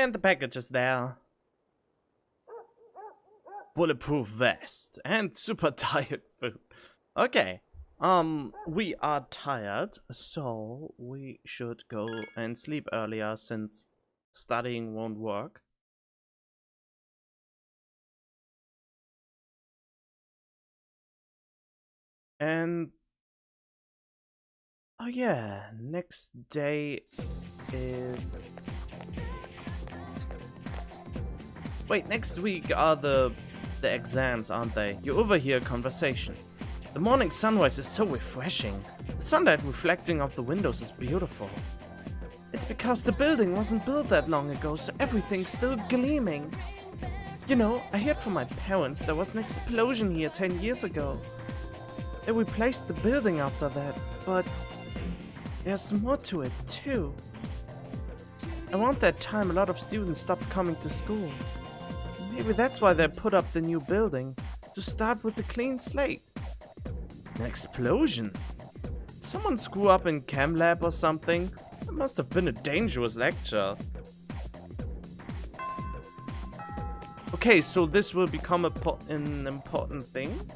And the package is there. Bulletproof vest and super tired food. Okay. We are tired, so we should go and sleep earlier since studying won't work. And oh yeah, next day is... Wait, next week are the exams, aren't they? You overhear conversation. The morning sunrise is so refreshing. The sunlight reflecting off the windows is beautiful. It's because the building wasn't built that long ago, so everything's still gleaming. You know, I heard from my parents there was an explosion here 10 years ago. They replaced the building after that, but there's more to it too. Around that time, a lot of students stopped coming to school. Maybe that's why they put up the new building, to start with a clean slate. An explosion? Did someone screw up in chem lab or something? It must have been a dangerous lecture. Okay, so this will become an important thing.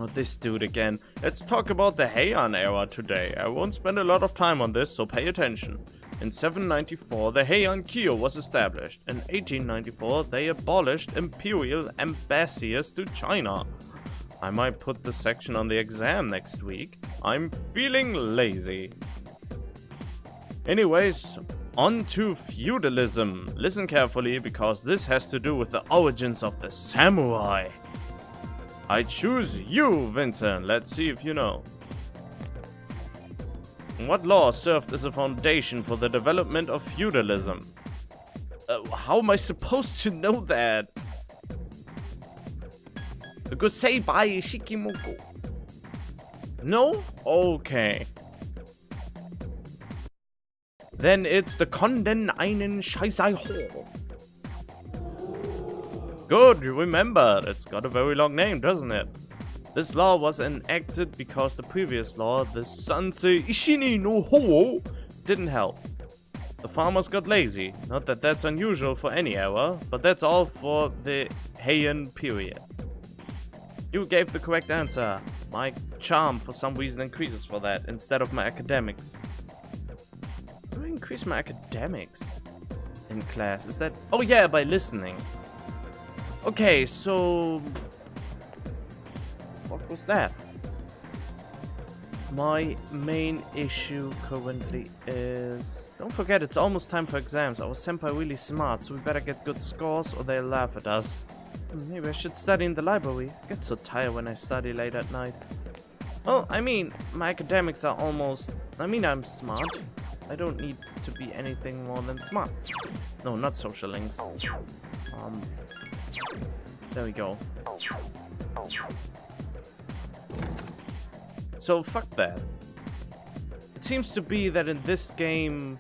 Oh, this dude again. Let's talk about the Heian era today. I won't spend a lot of time on this, so pay attention. In 794, the Heian Kyo was established. In 1894, they abolished imperial embassies to China. I might put this section on the exam next week. I'm feeling lazy. Anyways, on to feudalism. Listen carefully, because this has to do with the origins of the samurai. I choose you, Vincent. Let's see if you know. What law served as a foundation for the development of feudalism? How am I supposed to know that? The Gosei Bai Shikimoku. No? Okay. Then it's the Konden Einen Shaisai Ho. Good, you remembered. It's got a very long name, doesn't it? This law was enacted because the previous law, the Sansei Ishini no Ho, didn't help. The farmers got lazy. Not that that's unusual for any era, but that's all for the Heian period. You gave the correct answer. My charm for some reason increases for that, instead of my academics. How do I increase my academics in class? Is that... Oh yeah, by listening. Okay, so... What was that? My main issue currently is... Don't forget, it's almost time for exams. Our senpai really smart, so we better get good scores or they'll laugh at us. Maybe I should study in the library. I get so tired when I study late at night. Well, I mean, my academics are almost... I mean, I'm smart. I don't need to be anything more than smart. No, not social links. There we go. So, fuck that. It seems to be that in this game,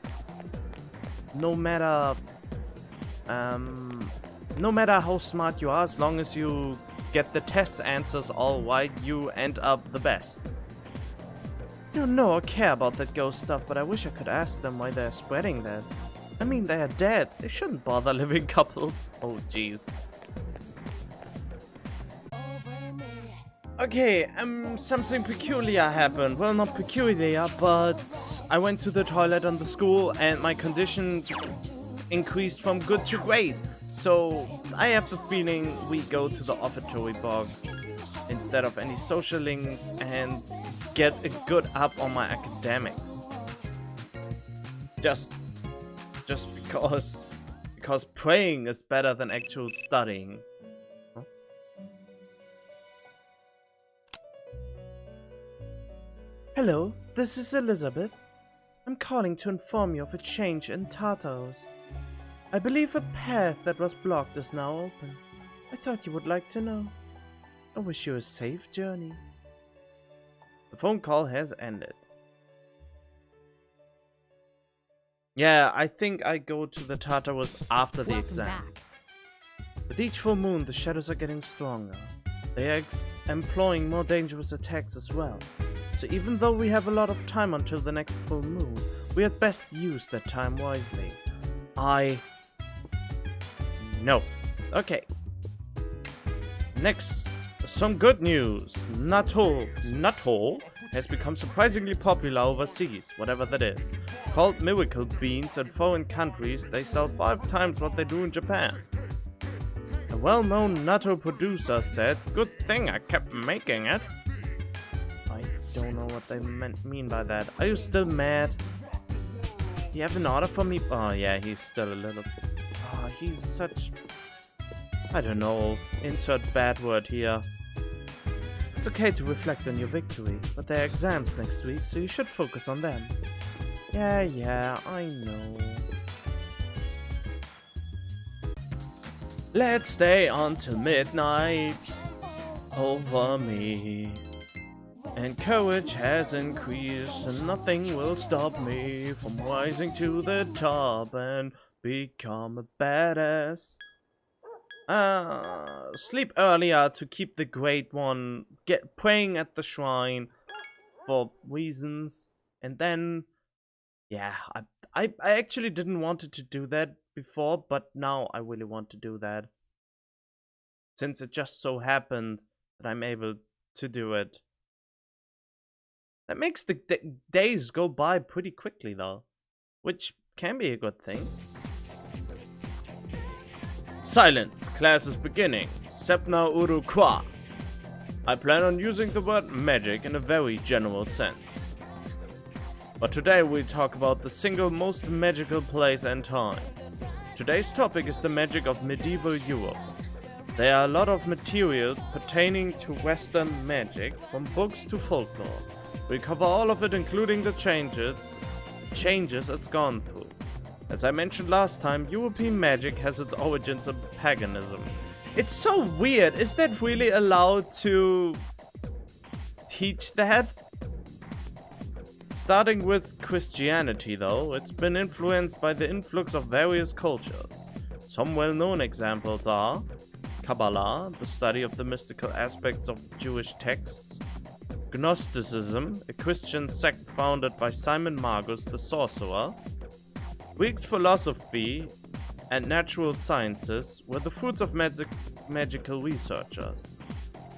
no matter how smart you are, as long as you get the test answers all right, you end up the best. I don't know or care about that ghost stuff, but I wish I could ask them why they're spreading that. I mean, they are dead. They shouldn't bother living couples. Oh, jeez. Okay, something peculiar happened. Well, not peculiar, but I went to the toilet on the school and my condition increased from good to great. So I have the feeling we go to the offertory box instead of any social links and get a good up on my academics. Just because praying is better than actual studying. Huh? Hello, this is Elizabeth. I'm calling to inform you of a change in Tartarus. I believe a path that was blocked is now open. I thought you would like to know. I wish you a safe journey. The phone call has ended. Yeah, I think I go to the Tartarus after the exam. With each full moon, the shadows are getting stronger. They are employing more dangerous attacks as well. So even though we have a lot of time until the next full moon, we had best use that time wisely. No. Okay. Next, some good news. Natto has become surprisingly popular overseas, whatever that is. Called miracle beans in foreign countries, they sell 5 times what they do in Japan. A well-known natto producer said, "Good thing I kept making it." I don't know what they mean by that. Are you still mad? You have an order for me? Oh yeah, he's still a little... Oh, he's such... I don't know. Insert bad word here. It's okay to reflect on your victory, but there are exams next week, so you should focus on them. Yeah, I know. Let's stay until midnight over me. And courage has increased, and nothing will stop me from rising to the top and become a badass. Sleep earlier to keep the great one, praying at the shrine for reasons, and then, yeah, I actually didn't want to do that before, but now I really want to do that. Since it just so happened that I'm able to do it. That makes the days go by pretty quickly though, which can be a good thing. Silence, class is beginning. Sepna uru kwa. I plan on using the word magic in a very general sense. But today we talk about the single most magical place and time. Today's topic is the magic of medieval Europe. There are a lot of materials pertaining to Western magic, from books to folklore. We cover all of it, including the changes it's gone through. As I mentioned last time, European magic has its origins in paganism. It's so weird. Is that really allowed to teach that? Starting with Christianity though, it's been influenced by the influx of various cultures. Some well-known examples are Kabbalah, the study of the mystical aspects of Jewish texts; Gnosticism, a Christian sect founded by Simon Magus the sorcerer; Greek philosophy and natural sciences were the fruits of magical researchers.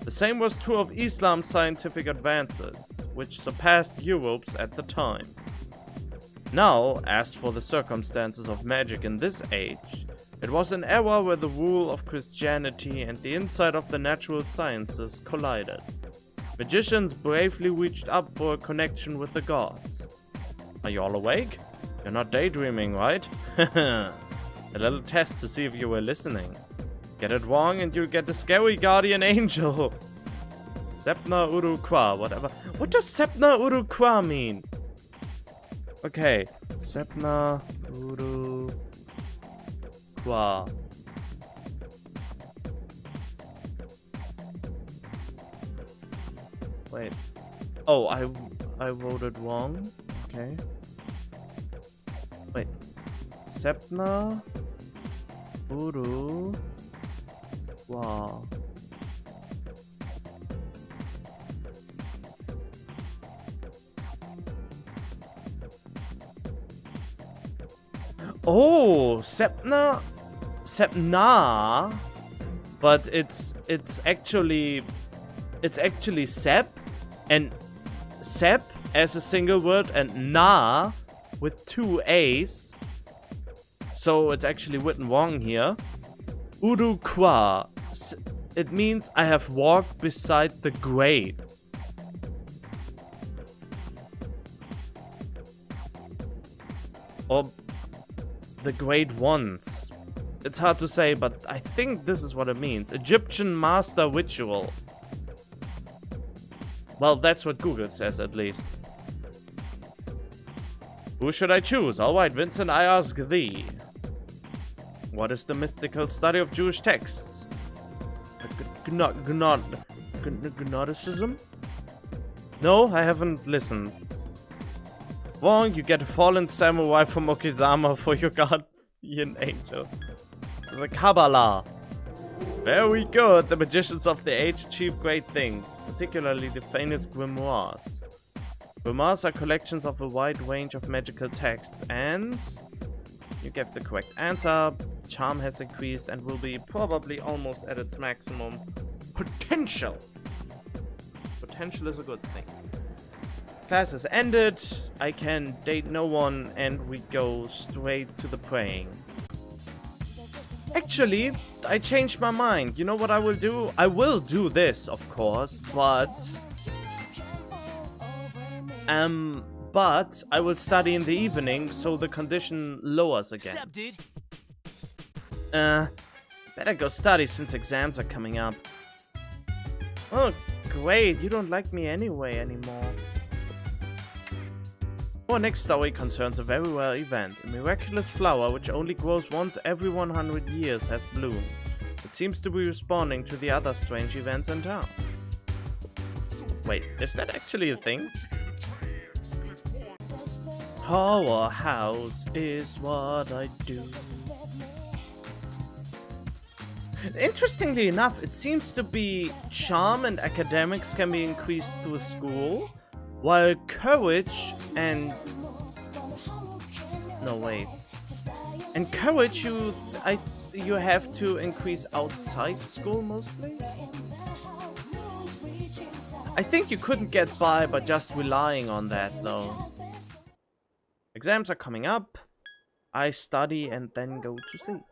The same was true of Islam's scientific advances, which surpassed Europe's at the time. Now, as for the circumstances of magic in this age, it was an era where the rule of Christianity and the insight of the natural sciences collided. Magicians bravely reached up for a connection with the gods. Are you all awake? You're not daydreaming, right? A little test to see if you were listening. Get it wrong and you'll get the scary guardian angel. Sepna uru kwa, whatever. What does Sepna uru kwa mean? Okay, Sepna uru kwa. Wait. Oh, I wrote it wrong. Okay. Wait. Sepna uru kwa. Oh, Sepna, but it's actually Sep, and Sep as a single word, and Na with 2 A's. So it's actually written wrong here. Uru kwa. It means I have walked beside the great. Or the great ones. It's hard to say, but I think this is what it means. Egyptian master ritual. Well, that's what Google says, at least. Who should I choose? Alright, Vincent, I ask thee. What is the mythical study of Jewish texts? Gnosticism? No, I haven't listened. Wrong, you get a fallen samurai from Okizama for your guardian angel. The Kabbalah. Very good. The magicians of the age achieve great things, particularly the famous grimoires. Grimoires are collections of a wide range of magical texts, and you gave the correct answer. Charm has increased and will be probably almost at its maximum potential. Potential is a good thing. Class is ended. I can date no one, and we go straight to the praying. Actually, I changed my mind. You know what I will do? I will do this, of course, but I will study in the evening, so the condition lowers again. Sup, dude? Better go study since exams are coming up. Oh, great. You don't like me anyway anymore. Our next story concerns a very rare event. A miraculous flower which only grows once every 100 years has bloomed. It seems to be responding to the other strange events in town. Wait, is that actually a thing? Our house is what I do. Interestingly enough, it seems to be charm and academics can be increased through school, while courage and... No, wait. And courage you have to increase outside school mostly? I think you couldn't get by just relying on that though. Exams are coming up. I study and then go to sleep.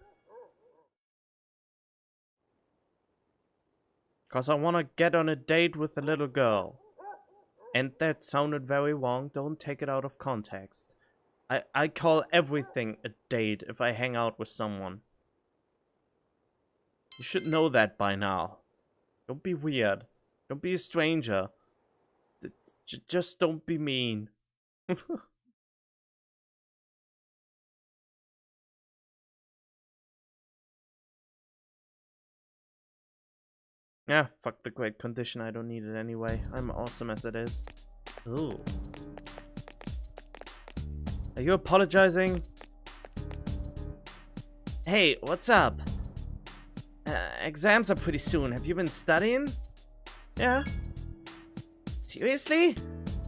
Cause I wanna get on a date with a little girl. And that sounded very wrong, don't take it out of context. I call everything a date if I hang out with someone. You should know that by now. Don't be weird. Don't be a stranger. Just don't be mean. Yeah, fuck the great condition, I don't need it anyway. I'm awesome as it is. Ooh. Are you apologizing? Hey, what's up? Exams are pretty soon. Have you been studying? Yeah. Seriously?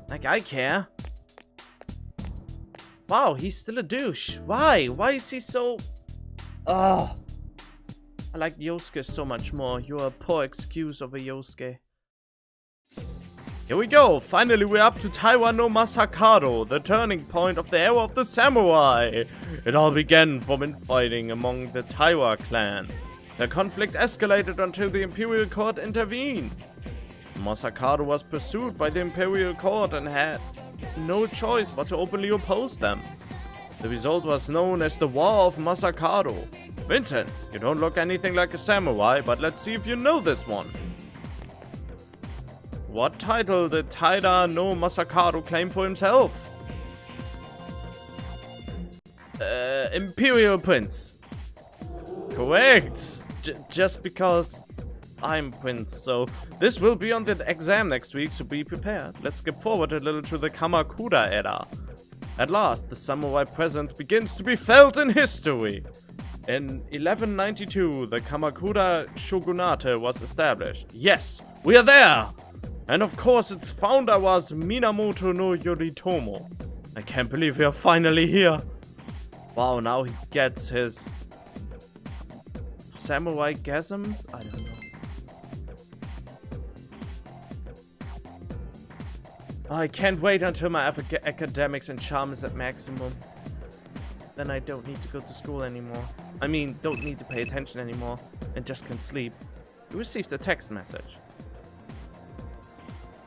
Like I care. Wow, he's still a douche. Why? Why is he so... Ugh. I like Yosuke so much more. You're a poor excuse of a Yosuke. Here we go. Finally, we're up to Taiwa no Masakado, the turning point of the era of the samurai. It all began from infighting among the Taiwa clan. The conflict escalated until the imperial court intervened. Masakado was pursued by the imperial court and had no choice but to openly oppose them. The result was known as the War of Masakado. Vincent, you don't look anything like a samurai, but let's see if you know this one. What title did Taida no Masakado claim for himself? Imperial Prince. Correct. Just because I'm Prince, so this will be on the exam next week, so be prepared. Let's skip forward a little to the Kamakura era. At last, the samurai presence begins to be felt in history. In 1192, the Kamakura shogunate was established. Yes, we are there! And of course, its founder was Minamoto no Yoritomo. I can't believe we are finally here. Wow, now he gets his samurai gasms? I don't know. I can't wait until my academics and charm is at maximum. Then I don't need to go to school anymore. I mean, don't need to pay attention anymore and just can sleep. You received a text message.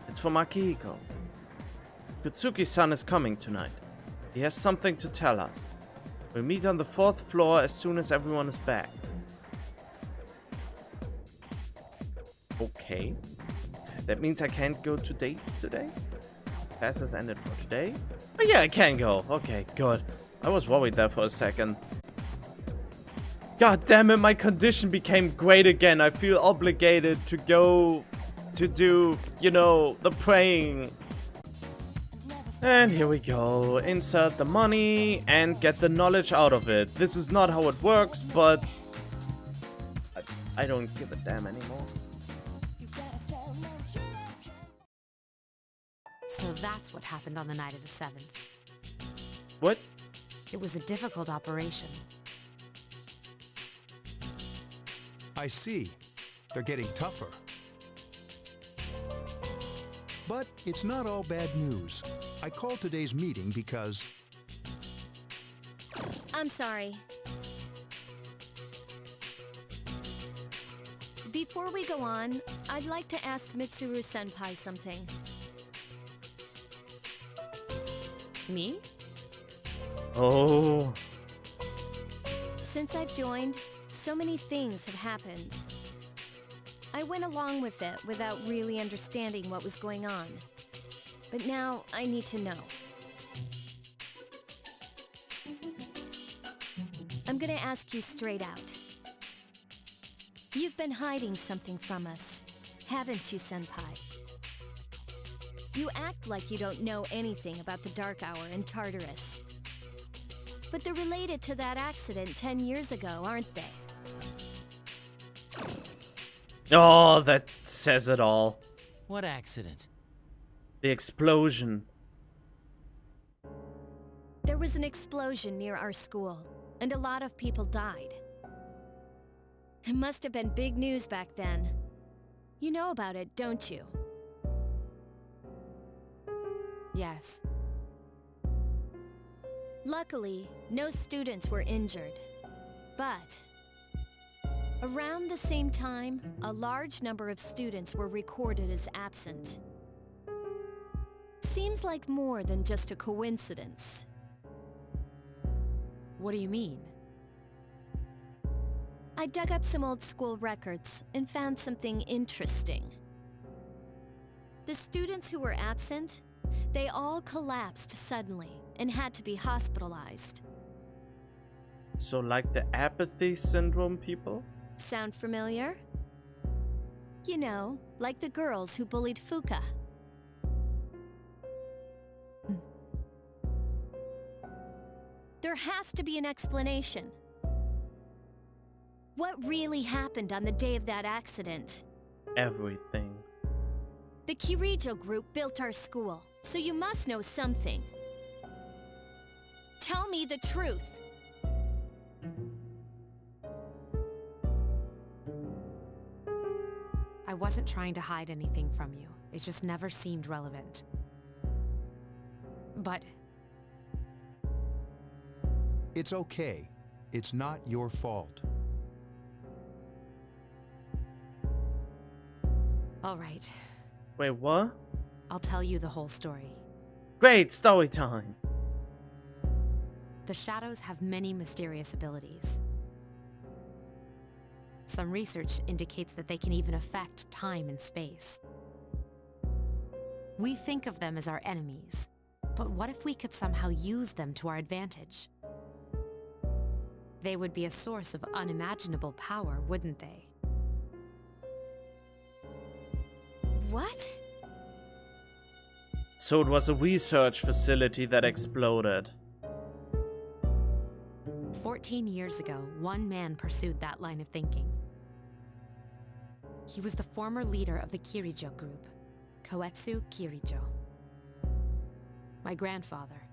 It's from Akihiko. Kutsuki-san is coming tonight. He has something to tell us. We'll meet on the 4th floor as soon as everyone is back. Okay. That means I can't go to dates today? Class has ended for today? Oh yeah, I can go. Okay, good. I was worried there for a second. God damn it, my condition became great again. I feel obligated to go to do, you know, the praying. And here we go. Insert the money and get the knowledge out of it. This is not how it works, but I don't give a damn anymore. So that's what happened on the night of the 7th. What? It was a difficult operation. I see. They're getting tougher. But it's not all bad news. I called today's meeting because... I'm sorry. Before we go on, I'd like to ask Mitsuru-senpai something. Me? Oh. Since I've joined, so many things have happened. I went along with it without really understanding what was going on. But now I need to know. I'm gonna ask you straight out. You've been hiding something from us, haven't you, Senpai? You act like you don't know anything about the Dark Hour and Tartarus. But they're related to that accident 10 years ago, aren't they? Oh, that says it all. What accident? The explosion. There was an explosion near our school, and a lot of people died. It must have been big news back then. You know about it, don't you? Yes. Luckily, no students were injured. But around the same time, a large number of students were recorded as absent. Seems like more than just a coincidence. What do you mean? I dug up some old school records and found something interesting. The students who were absent, they all collapsed suddenly and had to be hospitalized. So like the apathy syndrome people? Sound familiar? You know, like the girls who bullied Fuka. There has to be an explanation. What really happened on the day of that accident? Everything. The Kirijo group built our school, so you must know something. Tell me the truth. I wasn't trying to hide anything from you. It just never seemed relevant. But It's okay. It's not your fault. all right, Wait, what? I'll tell you the whole story. Great, story time. The shadows have many mysterious abilities. Some research indicates that they can even affect time and space. We think of them as our enemies, but what if we could somehow use them to our advantage? They would be a source of unimaginable power, wouldn't they? What? So it was a research facility that exploded. 14 years ago, one man pursued that line of thinking. He was the former leader of the Kirijo group, Koetsu Kirijo. My grandfather.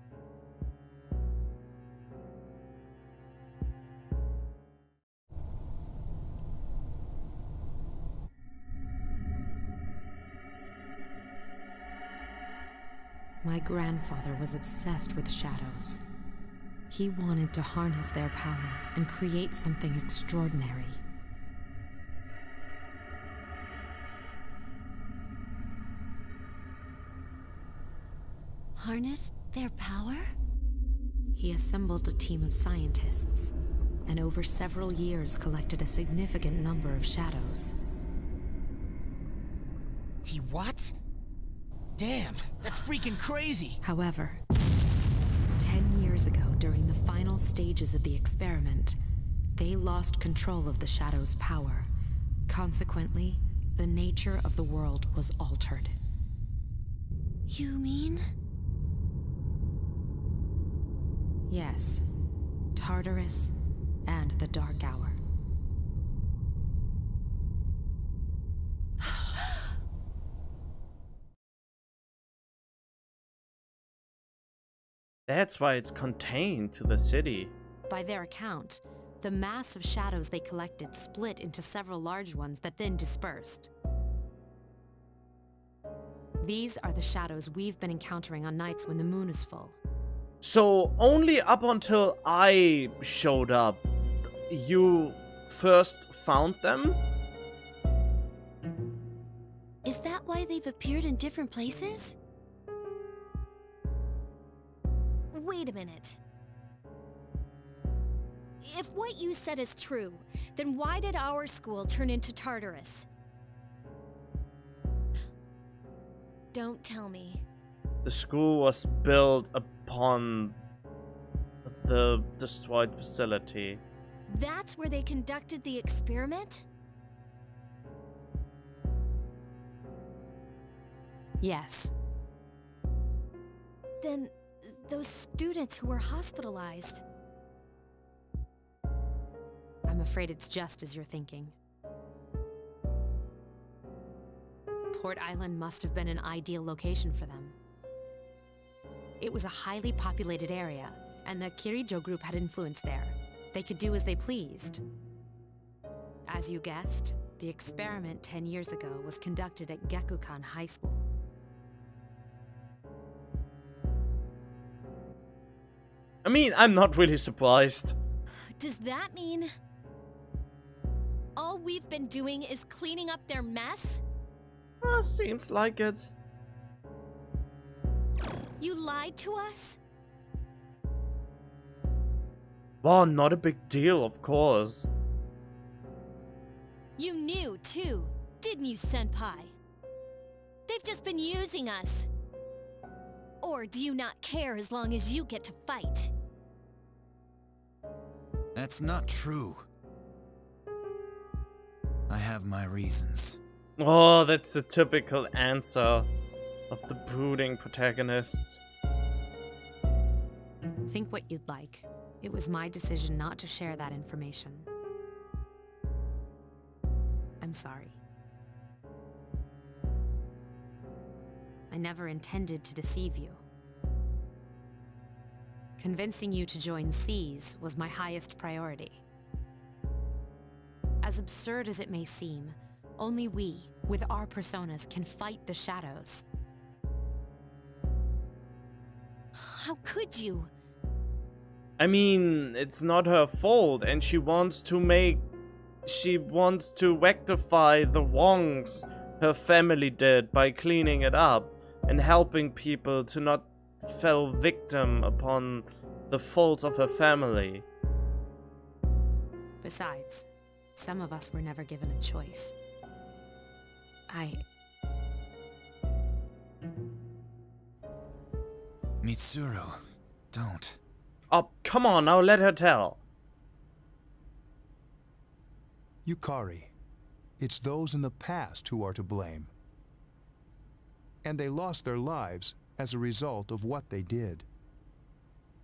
My grandfather was obsessed with shadows. He wanted to harness their power and create something extraordinary. Harness their power? He assembled a team of scientists, and over several years collected a significant number of shadows. He what? Damn, that's freaking crazy! However, 10 years ago, during the final stages of the experiment, they lost control of the shadow's power. Consequently, the nature of the world was altered. You mean? Yes, Tartarus and the Dark Hour. That's why it's contained to the city. By their account, the mass of shadows they collected split into several large ones that then dispersed. These are the shadows we've been encountering on nights when the moon is full. So only up until I showed up, you first found them? Is that why they've appeared in different places? Wait a minute. If what you said is true, then why did our school turn into Tartarus? Don't tell me. The school was built upon the destroyed facility. That's where they conducted the experiment? Yes. Then those students who were hospitalized. I'm afraid it's just as you're thinking. Port Island must have been an ideal location for them. It was a highly populated area, and the Kirijo group had influence there. They could do as they pleased. As you guessed, the experiment 10 years ago was conducted at Gekukan High School. I mean, I'm not really surprised. Does that mean all we've been doing is cleaning up their mess? Seems like it. You lied to us? Well, not a big deal, of course. You knew, too, didn't you, Senpai? They've just been using us. Or do you not care as long as you get to fight? That's not true. I have my reasons. Oh, that's the typical answer of the brooding protagonists. Think what you'd like. It was my decision not to share that information. I'm sorry. I never intended to deceive you. Convincing you to join SEAS was my highest priority. As absurd as it may seem, only we, with our personas, can fight the shadows. How could you? I mean, it's not her fault, and she wants to rectify the wrongs her family did by cleaning it up and helping people to not fall victim upon the faults of her family. Besides, some of us were never given a choice. Mitsuru, don't. Oh, come on, now let her tell. Yukari, it's those in the past who are to blame. And they lost their lives as a result of what they did.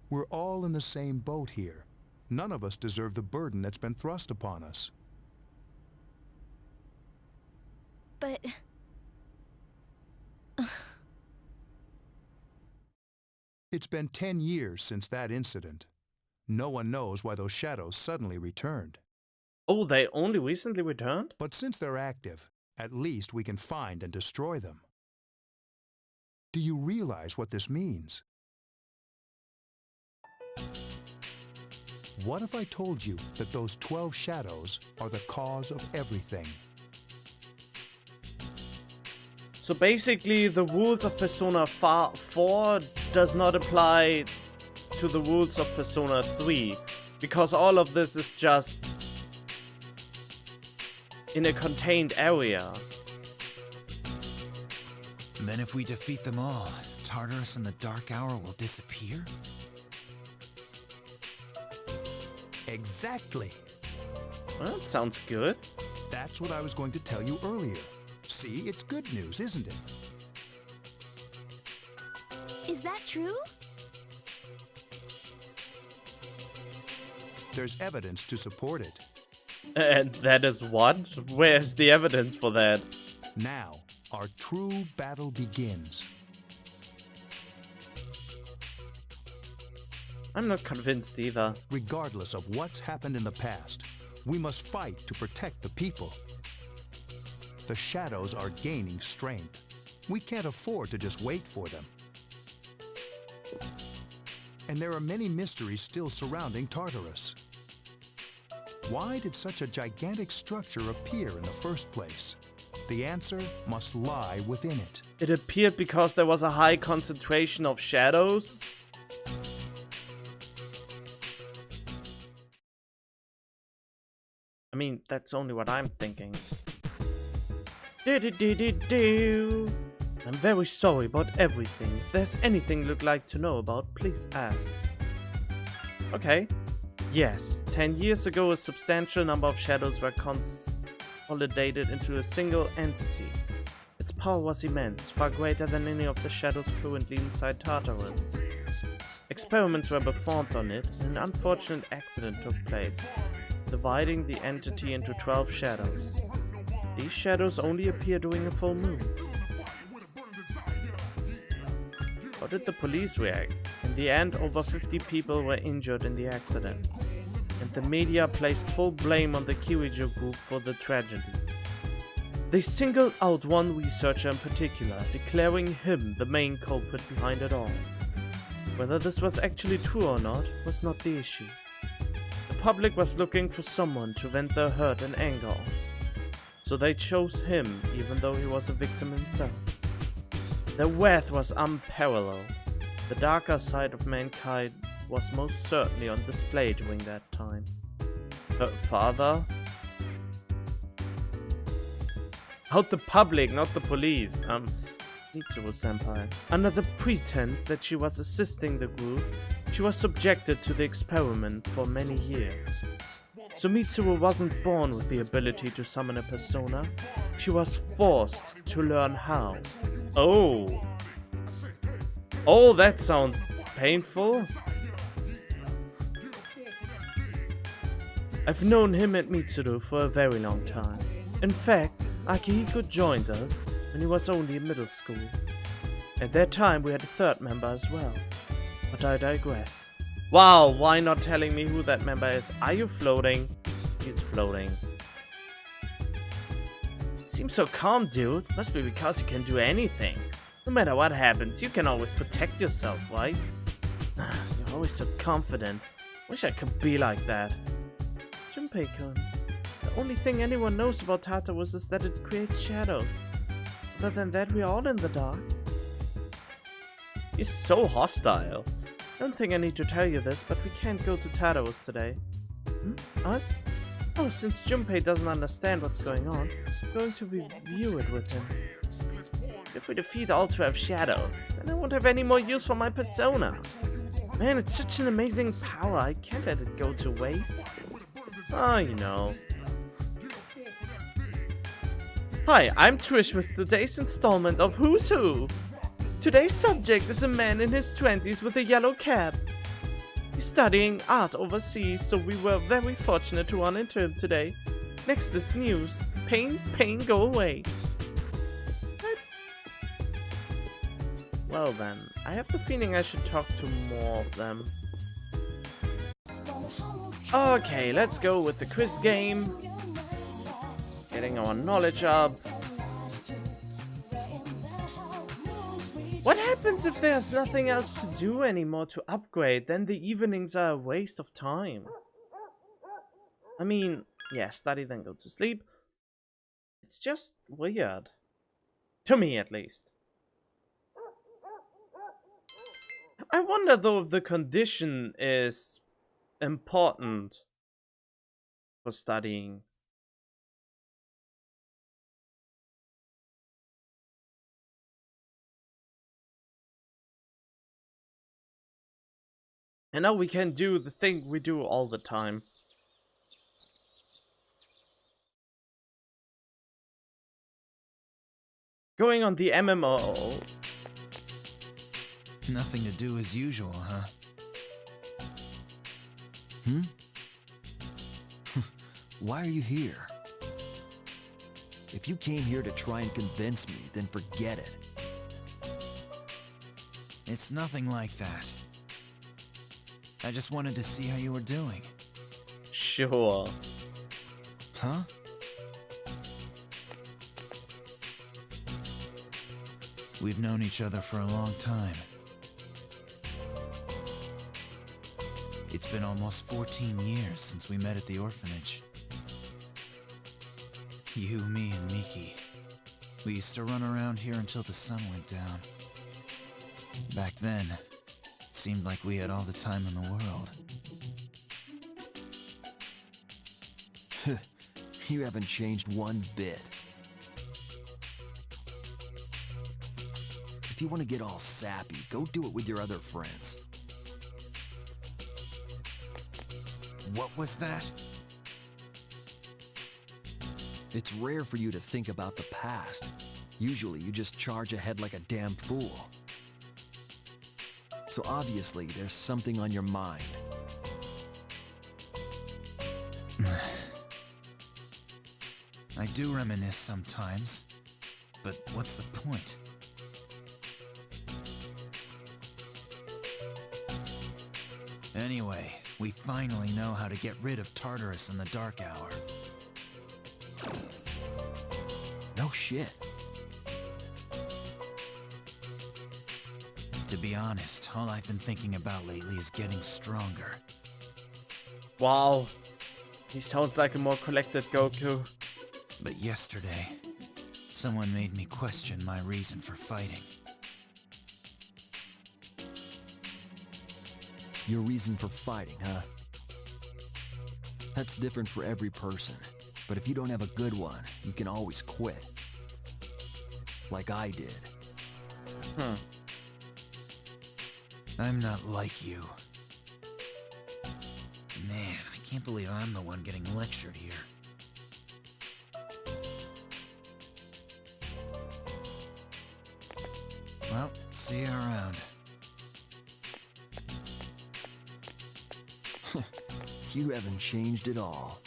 We're all in the same boat here. None of us deserve the burden that's been thrust upon us. But... It's been 10 years since that incident. No one knows why those shadows suddenly returned. Oh, they only recently returned? But since they're active, at least we can find and destroy them. Do you realize what this means? What if I told you that those 12 shadows are the cause of everything? So basically, the rules of Persona 4 does not apply to the rules of Persona 3, because all of this is just in a contained area. Then if we defeat them all, Tartarus and the Dark Hour will disappear? Exactly. Well, that sounds good. That's what I was going to tell you earlier. See, it's good news, isn't it? is that true? There's evidence to support it. And that is what? Where's the evidence for that? Now, our true battle begins. I'm not convinced either. Regardless of what's happened in the past, we must fight to protect the people. The shadows are gaining strength. We can't afford to just wait for them. And there are many mysteries still surrounding Tartarus. Why did such a gigantic structure appear in the first place? The answer must lie within it. It appeared because there was a high concentration of shadows. I mean, that's only what I'm thinking. I'm very sorry about everything. If there's anything you'd like to know about, please ask. Okay. Yes, 10 years ago a substantial number of shadows were consolidated into a single entity. Its power was immense, far greater than any of the shadows currently inside Tartarus. Experiments were performed on it, and an unfortunate accident took place, dividing the entity into 12 shadows. These shadows only appear during a full moon. How did the police react? In the end, over 50 people were injured in the accident, and the media placed full blame on the Kirijo group for the tragedy. They singled out one researcher in particular, declaring him the main culprit behind it all. Whether this was actually true or not was not the issue. The public was looking for someone to vent their hurt and anger on, so they chose him even though he was a victim himself. Their wrath was unparalleled. The darker side of mankind was most certainly on display during that time. Her father? Out the public, not the police. Mitsuru-senpai. Under the pretense that she was assisting the group, she was subjected to the experiment for many years. So Mitsuru wasn't born with the ability to summon a persona. She was forced to learn how. Oh. Oh, that sounds painful. I've known him and Mitsuru for a very long time. In fact, Akihiko joined us when he was only in middle school. At that time we had a third member as well. But I digress. Wow, why not telling me who that member is? Are you floating? He's floating. Seems so calm, dude. Must be because you can do anything. No matter what happens, you can always protect yourself, right? You're always so confident. Wish I could be like that. Junpei-kun. The only thing anyone knows about Tartarus is that it creates shadows. Other than that, we're all in the dark. He's so hostile. I don't think I need to tell you this, but we can't go to Tartarus today. Us? Oh, since Junpei doesn't understand what's going on, I'm going to review it with him. If we defeat all 12 shadows, then I won't have any more use for my persona. Man, it's such an amazing power, I can't let it go to waste. Oh, you know. Hi, I'm Trish with today's installment of Who's Who. Today's subject is a man in his 20s with a yellow cap. He's studying art overseas, so we were very fortunate to run into him today. Next is news. Pain, pain, go away. Well then, I have the feeling I should talk to more of them. Okay, let's go with the quiz game. Getting our knowledge up. What happens if there's nothing else to do anymore to upgrade? Then the evenings are a waste of time. I mean, yeah, study then go to sleep. It's just weird. To me at least. I wonder though if the condition is important for studying. And now we can do the thing we do all the time. Going on the MMO. Nothing to do as usual, huh? Why are you here? If you came here to try and convince me, then forget it. It's nothing like that. I just wanted to see how you were doing. Sure. Huh? We've known each other for a long time. It's been almost 14 years since we met at the orphanage. You, me, and Miki. We used to run around here until the sun went down. Back then, it seemed like we had all the time in the world. You haven't changed one bit. If you want to get all sappy, go do it with your other friends. What was that? It's rare for you to think about the past. Usually you just charge ahead like a damn fool. So obviously there's something on your mind. I do reminisce sometimes, but what's the point? Anyway, we finally know how to get rid of Tartarus in the Dark Hour. No shit. To be honest, all I've been thinking about lately is getting stronger. Wow. He sounds like a more collected Goku. But yesterday, someone made me question my reason for fighting. Your reason for fighting, huh? That's different for every person. But if you don't have a good one, you can always quit. Like I did. I'm not like you. Man, I can't believe I'm the one getting lectured here. Well, see you around. You haven't changed at all.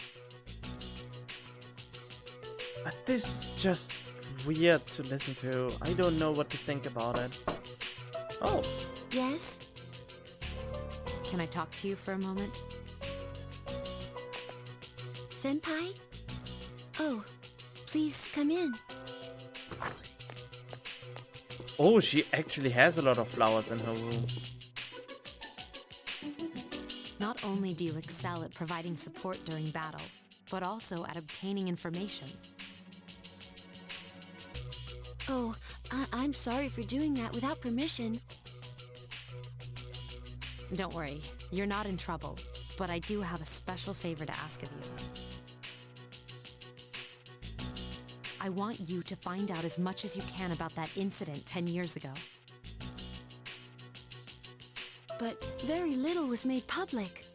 But this is just weird to listen to. I don't know what to think about it. Oh, Yes? Can I talk to you for a moment? Senpai? Oh, please come in. oh, she actually has a lot of flowers in her room. Not only do you excel at providing support during battle, but also at obtaining information. Oh, I'm sorry for doing that without permission. Don't worry, you're not in trouble, but I do have a special favor to ask of you. I want you to find out as much as you can about that incident 10 years ago. But very little was made public.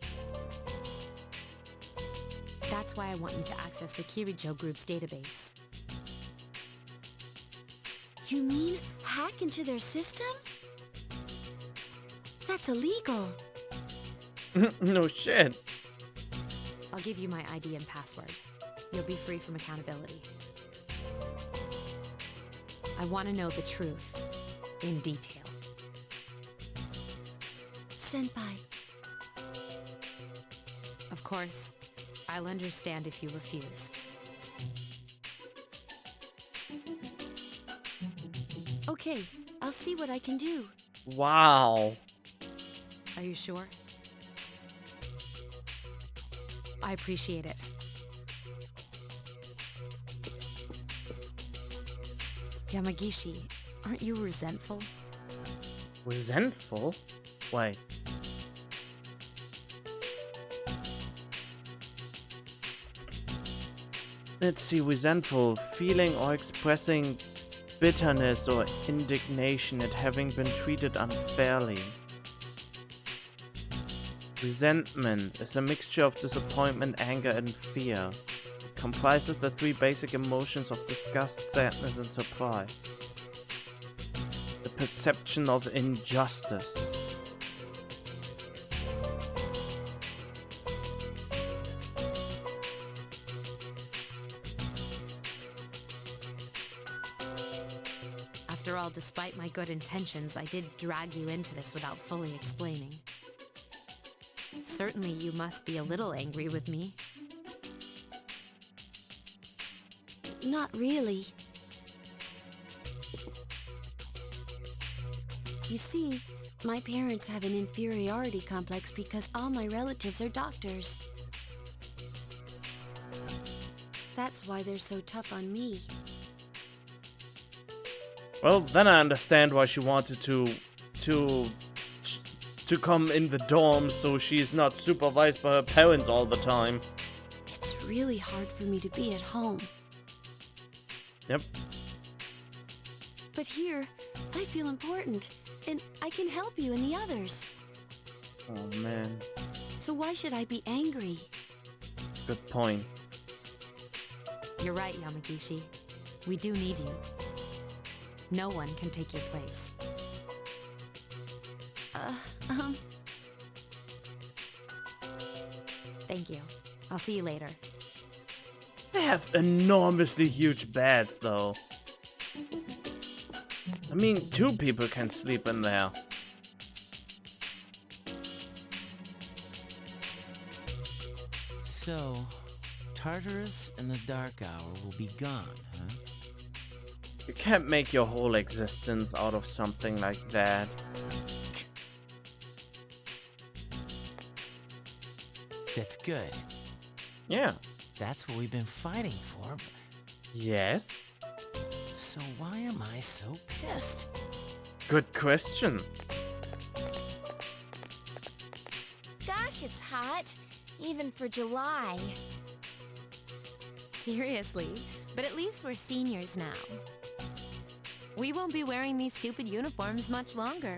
That's why I want you to access the Kirijo Group's database. You mean hack into their system? That's illegal. No shit. I'll give you my ID and password. You'll be free from accountability. I want to know the truth, in detail. Senpai, Of course, I'll understand if you refuse. okay, I'll see what I can do. Wow. Are you sure? I appreciate it. Yamagishi, aren't you resentful? Resentful? Wait. Let's see, resentful, feeling or expressing bitterness or indignation at having been treated unfairly. Resentment is a mixture of disappointment, anger, and fear. It comprises the three basic emotions of disgust, sadness, and surprise. The perception of injustice. After all, despite my good intentions, I did drag you into this without fully explaining. Certainly you must be a little angry with me. Not really. You see, my parents have an inferiority complex because all my relatives are doctors. That's why they're so tough on me. Well, then I understand why she wanted to come in the dorm so she's not supervised by her parents all the time. It's really hard for me to be at home. Yep. But here, I feel important, and I can help you and the others. Oh man. So why should I be angry? Good point. You're right, Yamagishi. We do need you. No one can take your place. Thank you. I'll see you later. They have enormously huge beds, though. I mean, 2 people can sleep in there. So, Tartarus and the Dark Hour will be gone, huh? You can't make your whole existence out of something like that. That's good. Yeah. That's what we've been fighting for. Yes? So why am I so pissed? Good question. Gosh, it's hot. Even for July. Seriously, but at least we're seniors now. We won't be wearing these stupid uniforms much longer.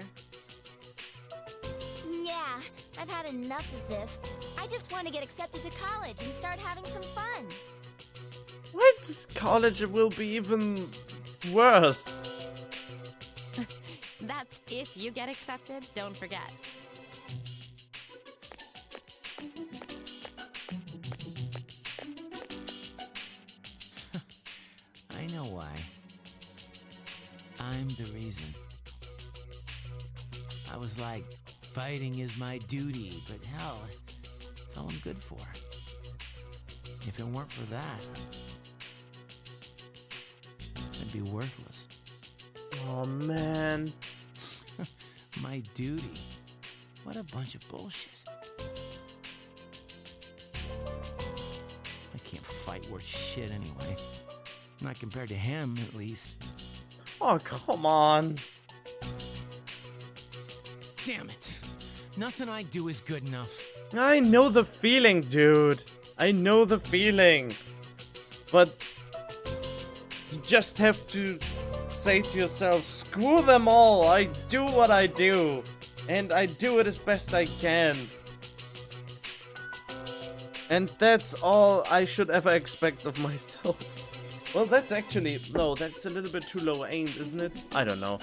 Yeah, I've had enough of this. I just want to get accepted to college and start having some fun. What? College will be even worse. That's if you get accepted, don't forget. I know why. I'm the reason. I was like, fighting is my duty, but hell, it's all I'm good for. If it weren't for that, I'd be worthless. Oh man. My duty? What a bunch of bullshit. I can't fight worth shit anyway. Not compared to him, at least. Oh, come on. Damn it. Nothing I do is good enough. I know the feeling, dude. I know the feeling. But you just have to say to yourself, screw them all. I do what I do. And I do it as best I can. And that's all I should ever expect of myself. Well, that's actually... No, that's a little bit too low aimed, isn't it? I don't know.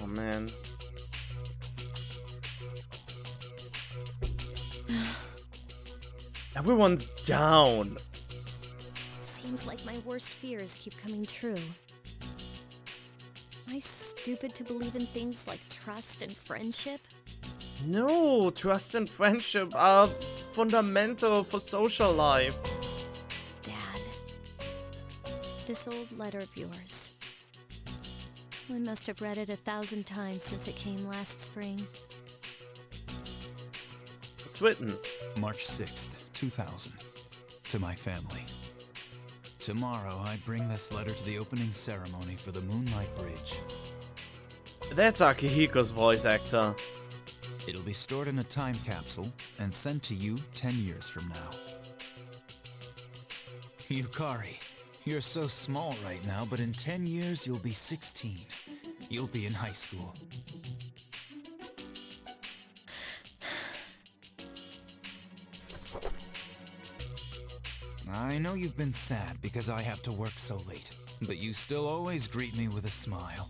Oh, man. Everyone's down. Seems like my worst fears keep coming true. Am I stupid to believe in things like trust and friendship? No, trust and friendship are fundamental for social life. Dad, this old letter of yours. I must have read it 1,000 times since it came last spring. It's written. March 6th, 2000. To my family. Tomorrow, I bring this letter to the opening ceremony for the Moonlight Bridge. That's Akihiko's voice actor. It'll be stored in a time capsule and sent to you 10 years from now. Yukari, you're so small right now, but in 10 years you'll be 16. You'll be in high school. I know you've been sad because I have to work so late, but you still always greet me with a smile.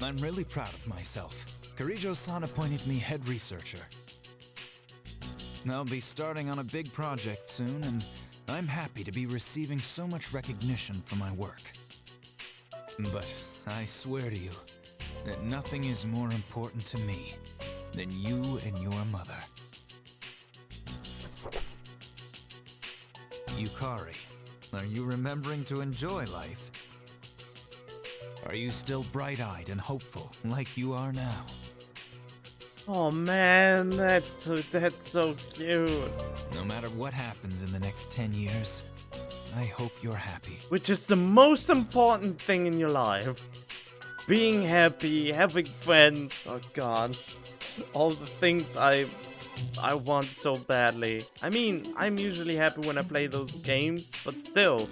I'm really proud of myself. Karijo-san appointed me head researcher. I'll be starting on a big project soon, and I'm happy to be receiving so much recognition for my work. But I swear to you that nothing is more important to me than you and your mother. Yukari, are you remembering to enjoy life? Are you still bright-eyed and hopeful like you are now? Oh man, that's so cute. No matter what happens in the next 10 years, I hope you're happy. Which is the most important thing in your life. Being happy, having friends, oh god. All the things I want so badly. I mean, I'm usually happy when I play those games, but still.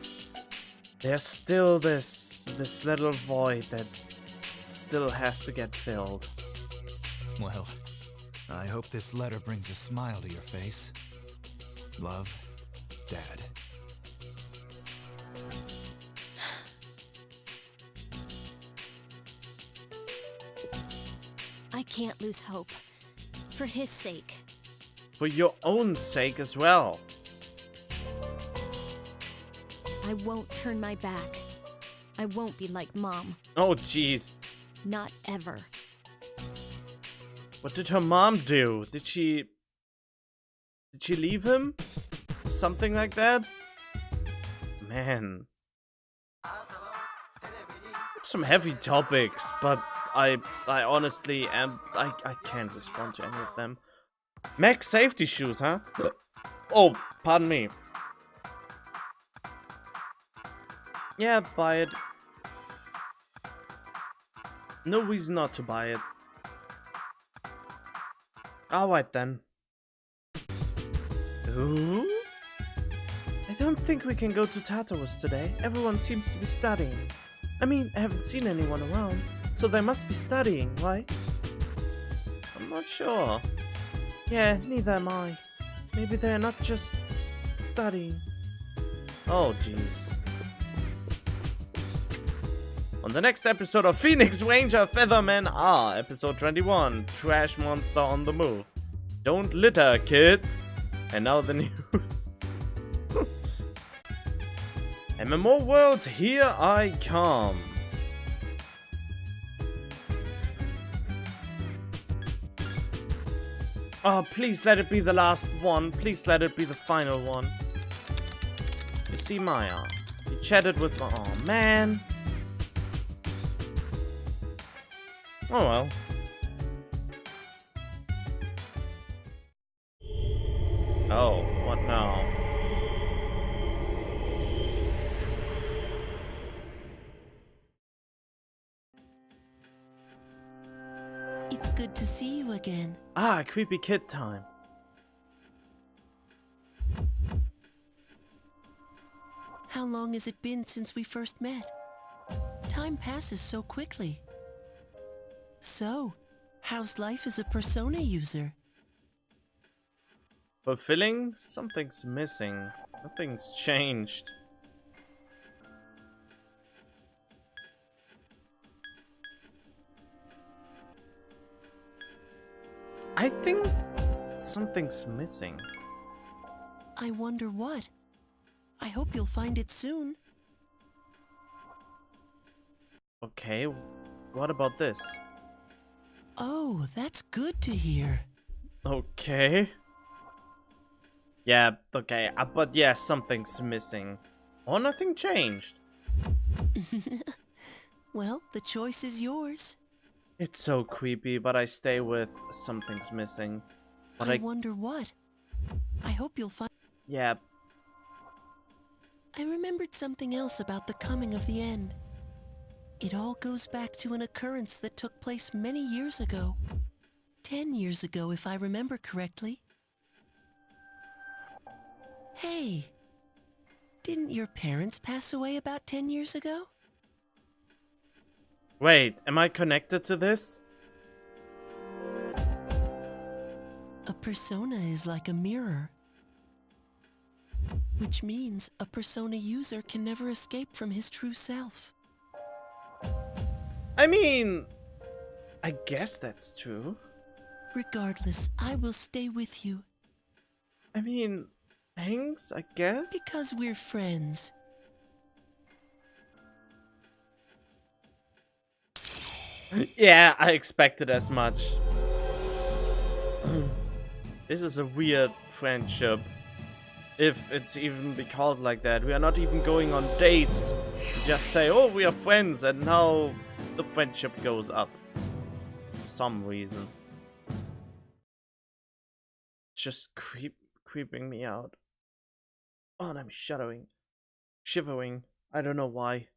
There's still this little void that still has to get filled. Well, I hope this letter brings a smile to your face. Love, Dad. I can't lose hope. For his sake. For your own sake as well. I won't turn my back. I won't be like Mom. Oh jeez. Not ever. What did her mom do? Did she leave him? Something like that? Man. Some heavy topics, but I honestly am I can't respond to any of them. Max safety shoes, huh? Oh, pardon me. Yeah, buy it. No reason not to buy it. Alright then. Ooh? I don't think we can go to Tartarus today. Everyone seems to be studying. I mean, I haven't seen anyone around, so they must be studying, right? I'm not sure. Yeah, neither am I. Maybe they're not just studying. Oh, jeez. On the next episode of Phoenix Ranger Featherman R, episode 21, Trash Monster on the Move. Don't litter, kids! And now the news. MMO World, here I come. Oh, please let it be the last one. Please let it be the final one. You see Maya. You chatted with my... Oh, man. Oh well. Oh, what now? It's good to see you again. Ah, creepy kid time. How long has it been since we first met? Time passes so quickly. So, how's life as a Persona user? Fulfilling? Something's missing. Nothing's changed. I think something's missing. I wonder what. I hope you'll find it soon. Okay, what about this? Oh, that's good to hear. Okay. Yeah, okay, but yeah, something's missing. Or nothing changed. Well, the choice is yours. It's so creepy, but I stay with something's missing. But I wonder what. I hope you'll find... Yeah. I remembered something else about the coming of the end. It all goes back to an occurrence that took place many years ago. 10 years ago, if I remember correctly. Hey, didn't your parents pass away about 10 years ago? Wait, am I connected to this? A persona is like a mirror. Which means a persona user can never escape from his true self. I mean, I guess that's true. Regardless, I will stay with you. I mean, thanks, I guess? Because we're friends. Yeah, I expected as much. This is a weird friendship. If it's even be called like that. We are not even going on dates. We just say, oh, we are friends, and now the friendship goes up. For some reason. It's just creeping me out. Oh, and I'm shivering. I don't know why.